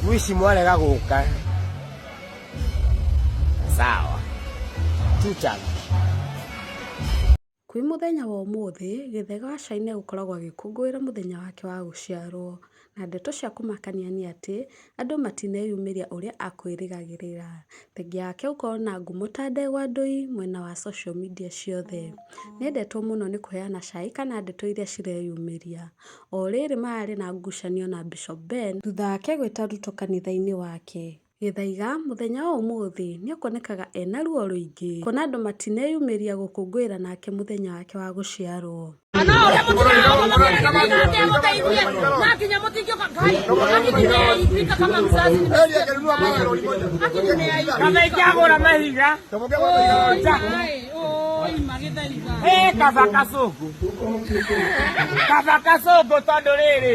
Wishi mwana gaguka. Sawa. Tuchana. Kwi muthenya wa umuthi, Githega wa China gukoragwo agikungũĩra muthenya wake wa guciarwo. Na ndeto cia kumakania ni ati andu matineyumiria uria akwirigagirira. Thengia yake gukorwo na ngumo ta Ndegwa Ndũi mwena wa social media ciothe. Nĩendetwo muno ni kuheana cai kana ndeto iria cireyumiria. O rĩrĩ marĩ na ngucanio na Bishop Ben thutha wake gwĩta Ruto kanitha-inĩ wake. Githaiga muthenya wa umuthi ni akonekaga ena ruo ruingi kona andu matineyumiria gukungũĩra nake muthenya wake wa guciarwo. Kabakasogo tondu riri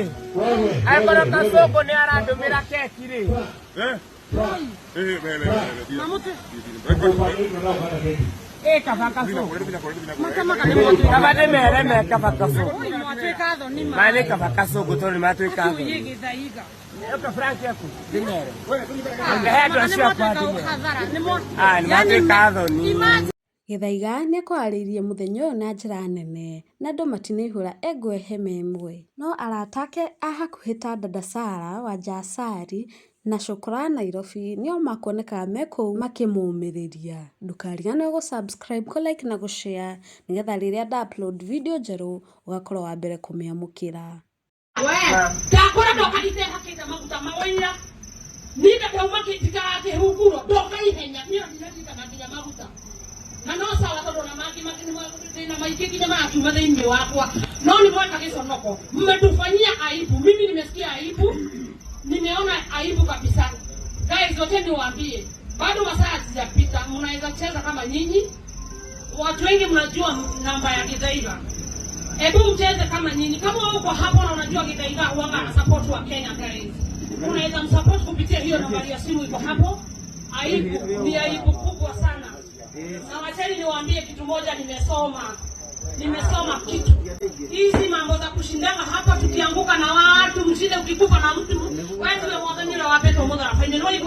aikoro kasogo ni arandumira keki ri kabakasogo mane kabakasogo tondu matwika thoni eka Frank yaku dinere ngehedo cia kwa dinere matwika thoni. Githaiga ni akwaririe muthenya uyu na njira nene na andu matinihura engwe heme imwe no aratake a hakuhi ta Dada Sara wa Jasari na Shukura Nairobi nio makuoneka meko makimumiriria. Ndukariganĩrwo gusubscribe, like na gushare nigetha riria nda upload video njeru ugakorwo wa mbere kumiamukira. Ndakora ndokagite hakita maguta mawoira nida kauma kitika ate huguro ndoka ihenya niyo ndinatita makinya maguta na no sawa tondu na maki na maikiki na maki mathini wakwa no ni mwaka kisonoko mmetufanyia aibu. Mimi nimesikia aibu, nimeona aibu kabisa. Guys, wote niwaambie bado masaa hazijapita, mnaweza cheza kama nyinyi. Watu wengi mnajua namba ya Githaiga. Hebu mcheze kama nyinyi. Kama uko hapo na unajua Githaiga huanga na support wa Kenya, guys, unaweza msupport kupitia hiyo nambari ya simu iko hapo. Aibu ni aibu kubwa sana. Na wacheni niwaambie kitu moja, nimesoma kitu. Hizi mambo za kushindana hapa tukianguka na watu mshinde ukikufa na mtu wewe mwadhani la wapeto mmoja afanye nini